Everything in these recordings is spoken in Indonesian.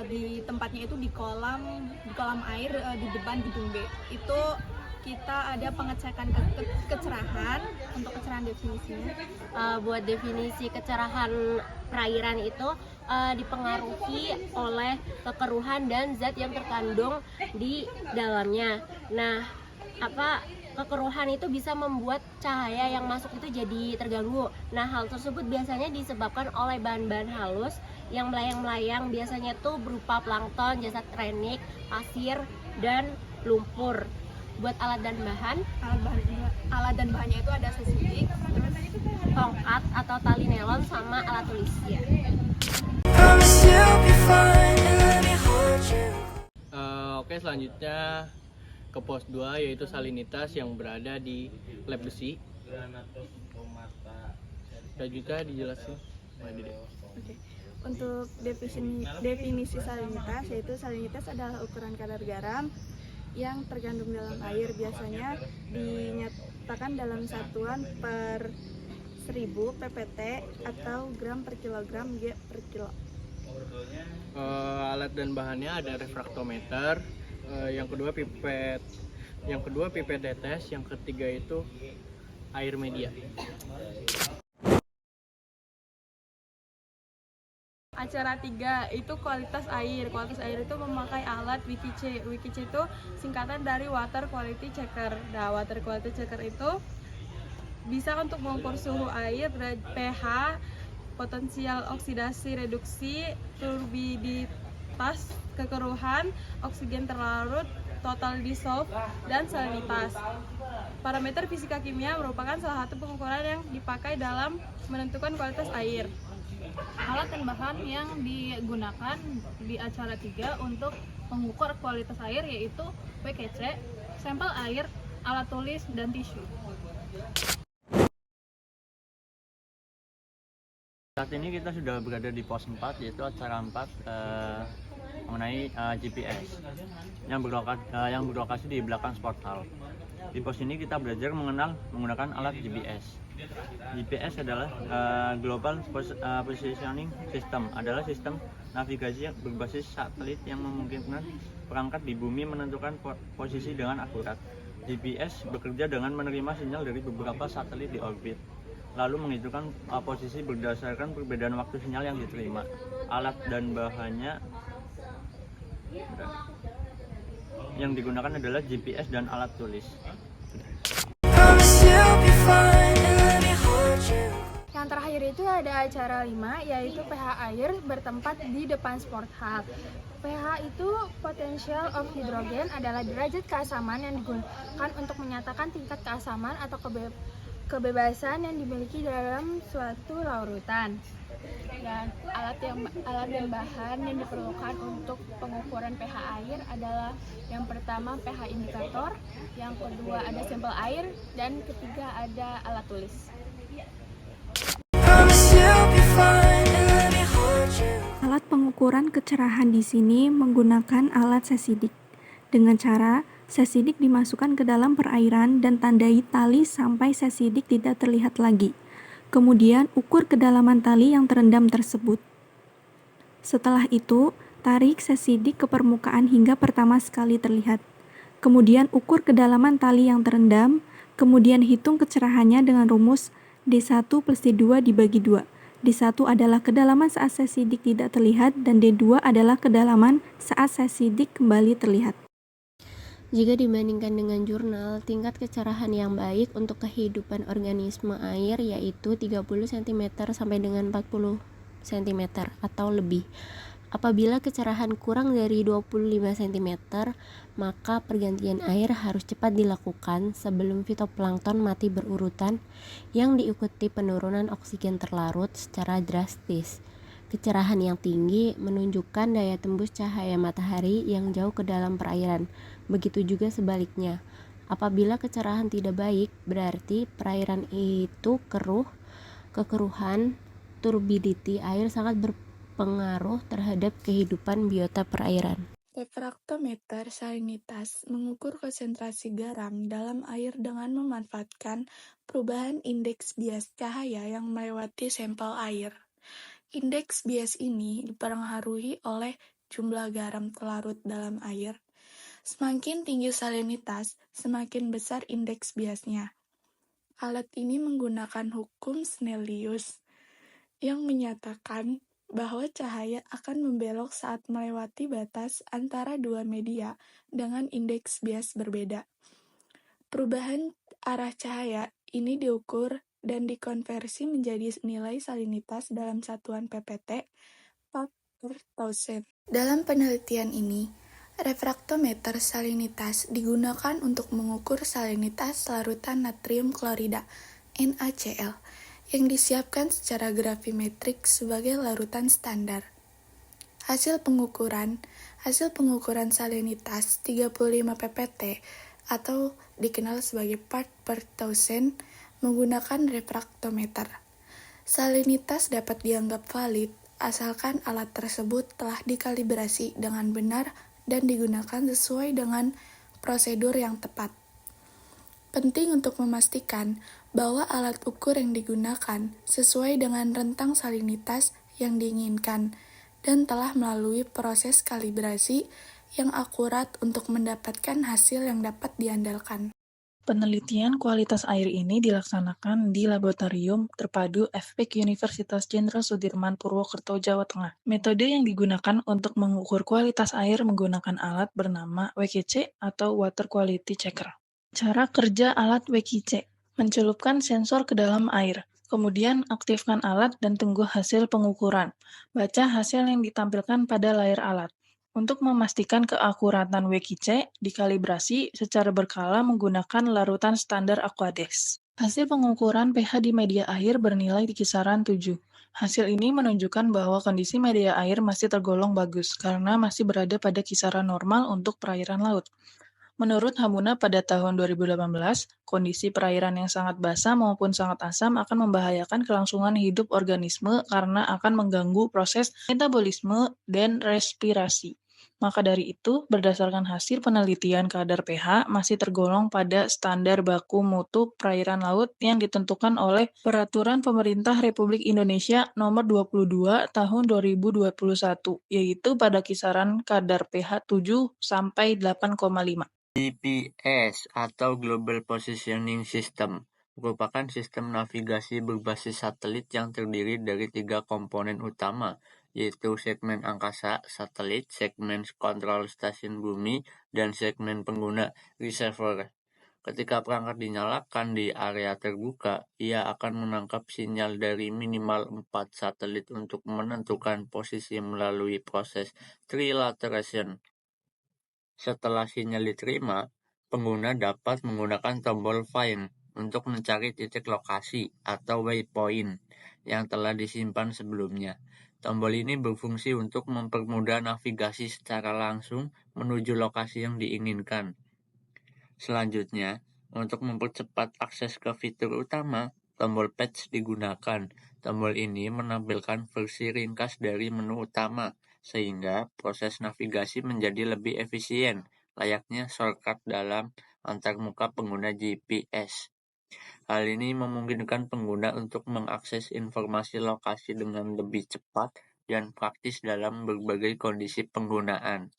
di tempatnya itu di kolam air di depan gedung B. Itu kita ada pengecekan kecerahan untuk kecerahan definisinya. Buat definisi kecerahan perairan itu dipengaruhi oleh kekeruhan dan zat yang terkandung di dalamnya. Nah, kekeruhan itu bisa membuat cahaya yang masuk itu jadi terganggu. Nah, hal tersebut biasanya disebabkan oleh bahan-bahan halus yang melayang-melayang, biasanya tuh berupa plankton, jasad krenik, pasir, dan lumpur. Buat alat dan bahannya itu ada sesidik, terus tongkat atau tali nelon, sama alat tulis ya. Oke, selanjutnya ke pos 2 yaitu salinitas yang berada di lab besi. Dan juga dijelasin. Oke. Untuk definisi salinitas, yaitu salinitas adalah ukuran kadar garam yang terkandung dalam air, biasanya dinyatakan dalam satuan per 1000 ppt atau gram per kilogram G per kilo. Alat dan bahannya ada refraktometer, yang kedua pipet tetes, yang ketiga itu air media. Acara 3 itu kualitas air. Kualitas air itu memakai alat WQC. WQC itu singkatan dari Water Quality Checker. Nah, Water Quality Checker itu bisa untuk mengukur suhu air, pH, potensial oksidasi reduksi, turbiditas, kekeruhan, oksigen terlarut, total dissolve, dan salinitas. Parameter fisika kimia merupakan salah satu pengukuran yang dipakai dalam menentukan kualitas air. Alat dan bahan yang digunakan di acara 3 untuk mengukur kualitas air yaitu WQC, sampel air, alat tulis, dan tisu. Saat ini kita sudah berada di pos 4, yaitu acara 4 mengenai GPS yang berlokasi di belakang sport hall. Di pos ini kita belajar menggunakan alat GPS. GPS adalah Global Positioning System, adalah sistem navigasi berbasis satelit yang memungkinkan perangkat di bumi menentukan posisi dengan akurat. GPS bekerja dengan menerima sinyal dari beberapa satelit di orbit, lalu menghitungkan posisi berdasarkan perbedaan waktu sinyal yang diterima. Alat dan bahannya yang digunakan adalah GPS dan alat tulis. Yang terakhir itu ada acara 5, yaitu pH air bertempat di depan sport hall. pH itu potential of hydrogen, adalah derajat keasaman yang digunakan untuk menyatakan tingkat keasaman atau kebebasan yang dimiliki dalam suatu larutan. Dan alat dan bahan yang diperlukan untuk pengukuran pH air adalah yang pertama pH indikator, yang kedua ada sampel air, dan ketiga ada alat tulis. Alat pengukuran kecerahan di sini menggunakan alat sesidik. Dengan cara sesidik dimasukkan ke dalam perairan dan tandai tali sampai sesidik tidak terlihat lagi. Kemudian ukur kedalaman tali yang terendam tersebut. Setelah itu, tarik sesidik ke permukaan hingga pertama sekali terlihat. Kemudian ukur kedalaman tali yang terendam, kemudian hitung kecerahannya dengan rumus D1 plus D2 dibagi 2. D1 adalah kedalaman saat sesidik tidak terlihat dan D2 adalah kedalaman saat sesidik kembali terlihat. Jika dibandingkan dengan jurnal, tingkat kecerahan yang baik untuk kehidupan organisme air yaitu 30 cm sampai dengan 40 cm atau lebih. Apabila kecerahan kurang dari 25 cm, maka pergantian air harus cepat dilakukan sebelum fitoplankton mati berurutan yang diikuti penurunan oksigen terlarut secara drastis. Kecerahan yang tinggi menunjukkan daya tembus cahaya matahari yang jauh ke dalam perairan. Begitu juga sebaliknya. Apabila kecerahan tidak baik, berarti perairan itu keruh. Kekeruhan, turbidity air sangat berpengaruh terhadap kehidupan biota perairan. Refraktometer salinitas mengukur konsentrasi garam dalam air dengan memanfaatkan perubahan indeks bias cahaya yang melewati sampel air. Indeks bias ini dipengaruhi oleh jumlah garam terlarut dalam air. Semakin tinggi salinitas, semakin besar indeks biasnya. Alat ini menggunakan hukum Snellius yang menyatakan bahwa cahaya akan membelok saat melewati batas antara dua media dengan indeks bias berbeda. Perubahan arah cahaya ini diukur dan dikonversi menjadi nilai salinitas dalam satuan ppt part per thousand. Dalam penelitian ini, refraktometer salinitas digunakan untuk mengukur salinitas larutan natrium klorida (NaCl) yang disiapkan secara gravimetrik sebagai larutan standar. Hasil pengukuran salinitas 35 ppt atau dikenal sebagai part per thousand menggunakan refraktometer. Salinitas dapat dianggap valid asalkan alat tersebut telah dikalibrasi dengan benar dan digunakan sesuai dengan prosedur yang tepat. Penting untuk memastikan bahwa alat ukur yang digunakan sesuai dengan rentang salinitas yang diinginkan dan telah melalui proses kalibrasi yang akurat untuk mendapatkan hasil yang dapat diandalkan. Penelitian kualitas air ini dilaksanakan di Laboratorium Terpadu FPIK Universitas Jenderal Sudirman Purwokerto, Jawa Tengah. Metode yang digunakan untuk mengukur kualitas air menggunakan alat bernama WQC atau Water Quality Checker. Cara kerja alat WQC: mencelupkan sensor ke dalam air, kemudian aktifkan alat dan tunggu hasil pengukuran. Baca hasil yang ditampilkan pada layar alat. Untuk memastikan keakuratan WQC, dikalibrasi secara berkala menggunakan larutan standar Aquadex. Hasil pengukuran pH di media air bernilai di kisaran 7. Hasil ini menunjukkan bahwa kondisi media air masih tergolong bagus, karena masih berada pada kisaran normal untuk perairan laut. Menurut Hamuna pada tahun 2018, kondisi perairan yang sangat basah maupun sangat asam akan membahayakan kelangsungan hidup organisme karena akan mengganggu proses metabolisme dan respirasi. Maka dari itu, berdasarkan hasil penelitian kadar pH masih tergolong pada standar baku mutu perairan laut yang ditentukan oleh Peraturan Pemerintah Republik Indonesia Nomor 22 Tahun 2021, yaitu pada kisaran kadar pH 7 sampai 8,5. GPS atau Global Positioning System merupakan sistem navigasi berbasis satelit yang terdiri dari 3 komponen utama, yaitu segmen angkasa, satelit, segmen kontrol stasiun bumi, dan segmen pengguna, receiver. Ketika perangkat dinyalakan di area terbuka, ia akan menangkap sinyal dari minimal 4 satelit untuk menentukan posisi melalui proses trilateration. Setelah sinyal diterima, pengguna dapat menggunakan tombol Find untuk mencari titik lokasi atau waypoint yang telah disimpan sebelumnya. Tombol ini berfungsi untuk mempermudah navigasi secara langsung menuju lokasi yang diinginkan. Selanjutnya, untuk mempercepat akses ke fitur utama, tombol Patch digunakan. Tombol ini menampilkan versi ringkas dari menu utama, sehingga proses navigasi menjadi lebih efisien, layaknya shortcut dalam antarmuka pengguna GPS. Hal ini memungkinkan pengguna untuk mengakses informasi lokasi dengan lebih cepat dan praktis dalam berbagai kondisi penggunaan.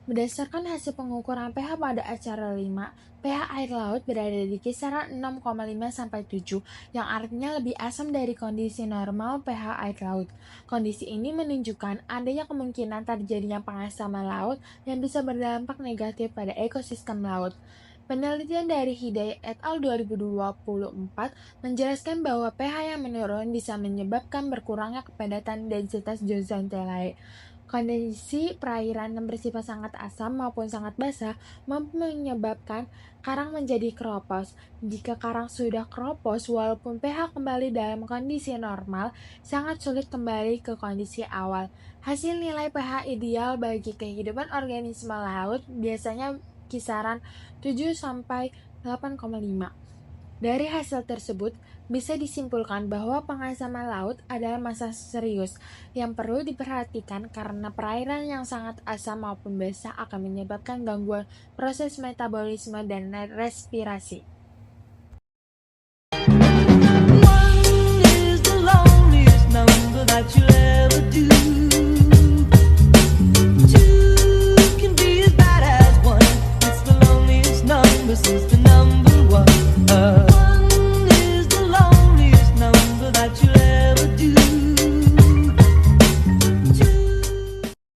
Berdasarkan hasil pengukuran pH pada acara 5, pH air laut berada di kisaran 6,5-7, yang artinya lebih asam dari kondisi normal pH air laut. Kondisi ini menunjukkan adanya kemungkinan terjadinya pengasaman laut yang bisa berdampak negatif pada ekosistem laut. Penelitian dari Hidayat et al. 2024 menjelaskan bahwa pH yang menurun bisa menyebabkan berkurangnya kepadatan densitas zooxanthellae. Kondisi perairan yang bersifat sangat asam maupun sangat basah mampu menyebabkan karang menjadi keropos. Jika karang sudah keropos, walaupun pH kembali dalam kondisi normal, sangat sulit kembali ke kondisi awal. Hasil nilai pH ideal bagi kehidupan organisme laut biasanya kisaran 7-8,5. Dari hasil tersebut, bisa disimpulkan bahwa pengasaman laut adalah masalah serius yang perlu diperhatikan karena perairan yang sangat asam maupun basah akan menyebabkan gangguan proses metabolisme dan respirasi. One is the loneliest number that naturel.